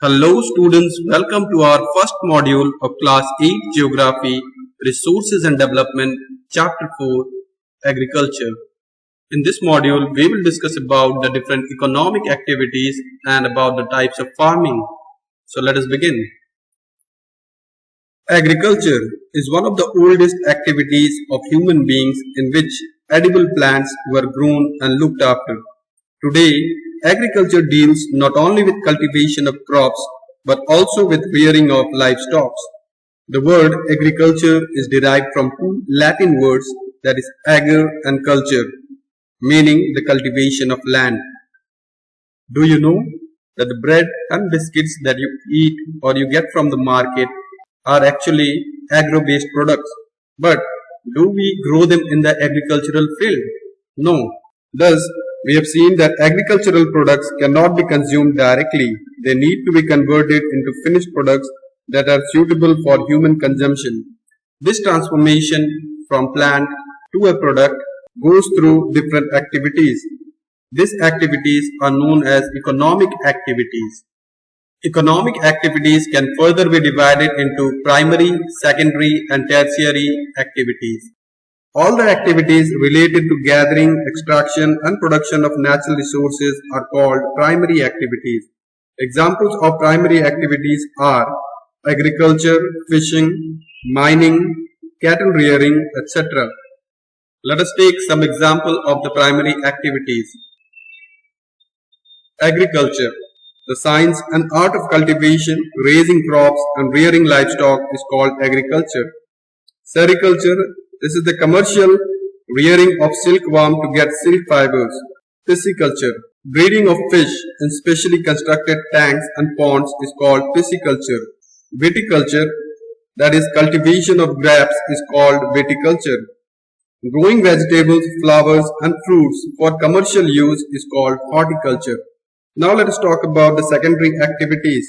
Hello students, welcome to our first module of class 8 Geography, Resources and Development, Chapter 4, Agriculture. In this module, we will discuss about the different economic activities and about the types of farming. So let us begin. Agriculture is one of the oldest activities of human beings in which edible plants were grown and looked after. Today, agriculture deals not only with cultivation of crops but also with rearing of livestock. The word agriculture is derived from two Latin words, that is ager and culture, meaning the cultivation of land. Do you know that the bread and biscuits that you eat or you get from the market are actually agro-based products? But do we grow them in the agricultural field? No. Thus, we have seen that agricultural products cannot be consumed directly. They need to be converted into finished products that are suitable for human consumption. This transformation from plant to a product goes through different activities. These activities are known as economic activities. Economic activities can further be divided into primary, secondary, and tertiary activities. All the activities related to gathering, extraction, and production of natural resources are called primary activities. Examples of primary activities are agriculture, fishing, mining, cattle rearing, etc. Let us take some example of the primary activities. Agriculture. The science and art of cultivation, raising crops, and rearing livestock is called agriculture. Sericulture. This is the commercial rearing of silkworm to get silk fibers. Pisciculture. Breeding of fish in specially constructed tanks and ponds is called pisciculture. Viticulture, that is cultivation of grapes, is called viticulture. Growing vegetables, flowers and fruits for commercial use is called horticulture. Now let us talk about the secondary activities.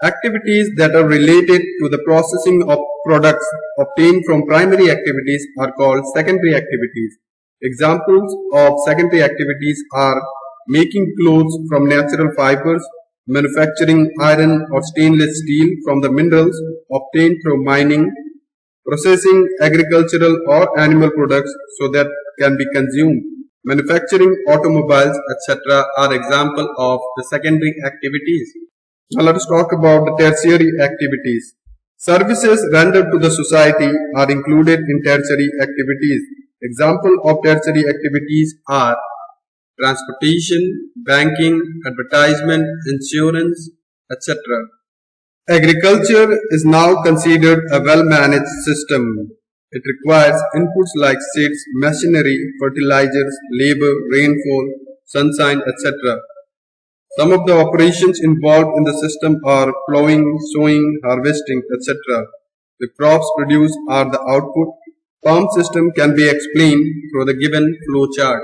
Activities that are related to the processing of products obtained from primary activities are called secondary activities. Examples of secondary activities are making clothes from natural fibers, manufacturing iron or stainless steel from the minerals obtained through mining, processing agricultural or animal products so that can be consumed, manufacturing automobiles, etc. are examples of the secondary activities. Now let us talk about the tertiary activities. Services rendered to the society are included in tertiary activities. Examples of tertiary activities are transportation, banking, advertisement, insurance, etc. Agriculture is now considered a well-managed system. It requires inputs like seeds, machinery, fertilizers, labor, rainfall, sunshine, etc. Some of the operations involved in the system are plowing, sowing, harvesting, etc. The crops produced are the output. Farm system can be explained through the given flow chart.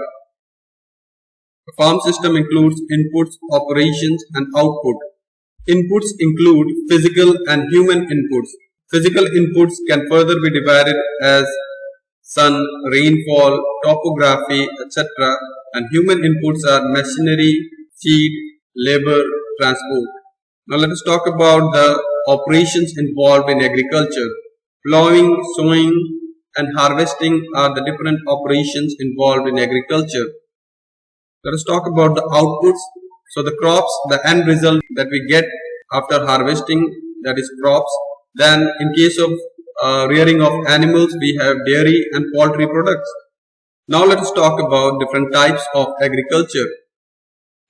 The farm system includes inputs, operations, and output. Inputs include physical and human inputs. Physical inputs can further be divided as sun, rainfall, topography, etc. And human inputs are machinery, seed, labor, transport. Now let us talk about the operations involved in agriculture. Plowing, sowing and harvesting are the different operations involved in agriculture. Let us talk about the outputs. So the crops, the end result that we get after harvesting, that is crops. Then in case of rearing of animals, we have dairy and poultry products. Now let us talk about different types of agriculture.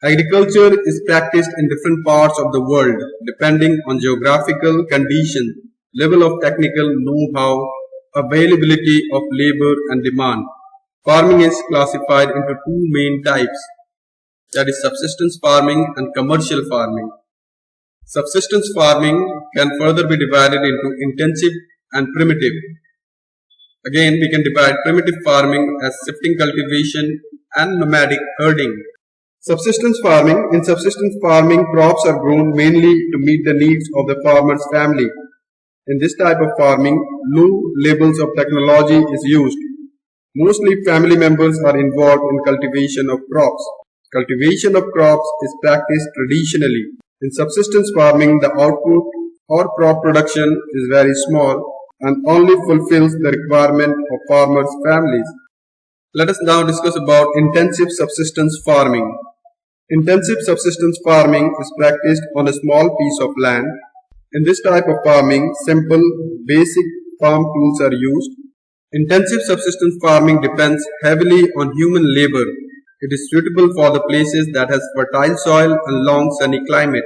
Agriculture is practiced in different parts of the world depending on geographical condition, level of technical know-how, availability of labor and demand. Farming is classified into two main types, that is subsistence farming and commercial farming. Subsistence farming can further be divided into intensive and primitive. Again, we can divide primitive farming as shifting cultivation and nomadic herding. Subsistence farming. In subsistence farming, crops are grown mainly to meet the needs of the farmer's family. In this type of farming, low levels of technology is used. Mostly family members are involved in cultivation of crops. Cultivation of crops is practiced traditionally. In subsistence farming, the output or crop production is very small and only fulfills the requirement of farmers' families. Let us now discuss about intensive subsistence farming. Intensive subsistence farming is practiced on a small piece of land. In this type of farming, simple, basic farm tools are used. Intensive subsistence farming depends heavily on human labor. It is suitable for the places that has fertile soil and long sunny climate.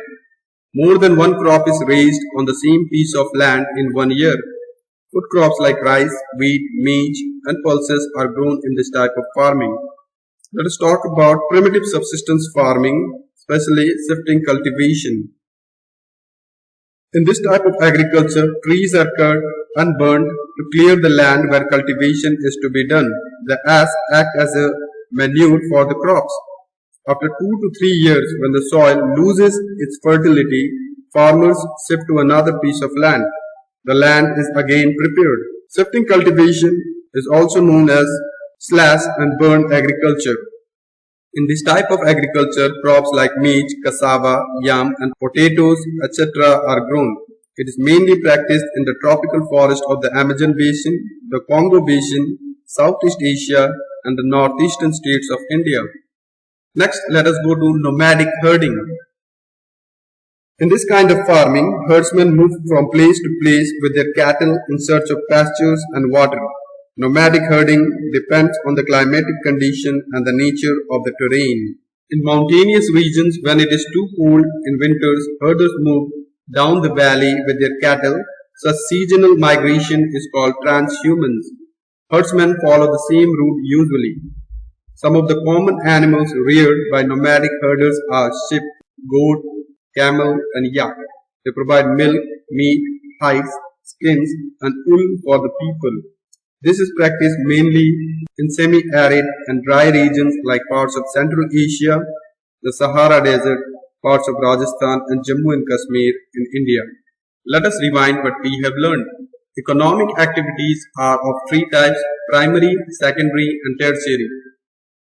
More than one crop is raised on the same piece of land in 1 year. Food crops like rice, wheat, maize, and pulses are grown in this type of farming. Let us talk about primitive subsistence farming, especially shifting cultivation. In this type of agriculture, trees are cut and burned to clear the land where cultivation is to be done. The ash act as a manure for the crops. After 2 to 3 years, when the soil loses its fertility, farmers shift to another piece of land. The land is again prepared. Shifting cultivation is also known as slash and burn agriculture. In this type of agriculture, crops like maize, cassava, yam, and potatoes, etc. are grown. It is mainly practiced in the tropical forest of the Amazon basin, the Congo basin, Southeast Asia, and the northeastern states of India. Next, let us go to nomadic herding. In this kind of farming, herdsmen move from place to place with their cattle in search of pastures and water. Nomadic herding depends on the climatic condition and the nature of the terrain. In mountainous regions, when it is too cold in winters, herders move down the valley with their cattle. Such seasonal migration is called transhumance. Herdsmen follow the same route usually. Some of the common animals reared by nomadic herders are sheep, goat, camel, and yak. They provide milk, meat, hides, skins, and wool for the people. This is practiced mainly in semi-arid and dry regions like parts of Central Asia, the Sahara Desert, parts of Rajasthan, and Jammu and Kashmir in India. Let us rewind what we have learned. Economic activities are of three types: primary, secondary, and tertiary.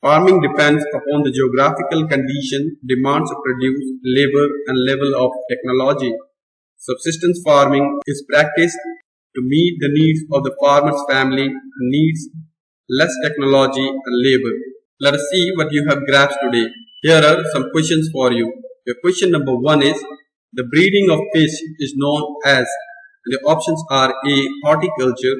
Farming depends upon the geographical condition, demands of produce, labor, and level of technology. Subsistence farming is practiced to meet the needs of the farmer's family who needs less technology and labor. Let us see what you have grasped today. Here are some questions for you. Your question number 1 is, the breeding of fish is known as, the options are A. Horticulture,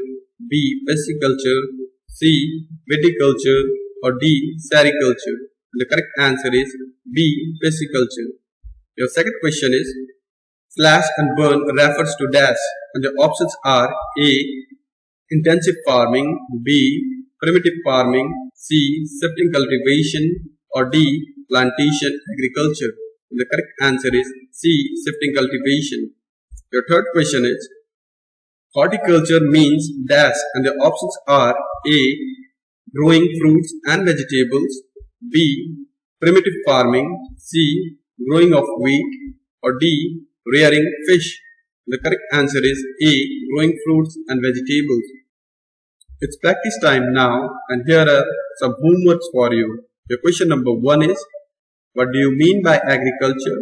B. Pisciculture, C. Viticulture, or D. Sericulture. The correct answer is B. Pisciculture. Your second question is, slash and burn refers to dash, and the options are A. Intensive farming, B. Primitive farming, C. Shifting cultivation, or D. Plantation agriculture. The correct answer is C. Shifting cultivation. Your third question is, horticulture means dash, and the options are A. Growing fruits and vegetables, B. Primitive farming, C. Growing of wheat, or D. Rearing fish. The correct answer is A. Growing fruits and vegetables. It's practice time now, and here are some homeworks for you. Your question number 1 is, what do you mean by agriculture?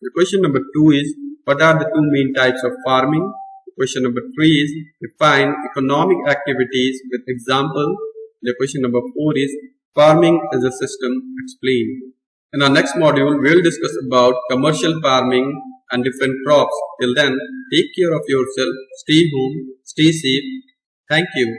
Your question number 2 is, what are the two main types of farming? Question number 3 is, define economic activities with example. The question number 4 is, farming as a system, explain. In our next module, we will discuss about commercial farming and different crops. Till then, take care of yourself, stay home, stay safe. Thank you.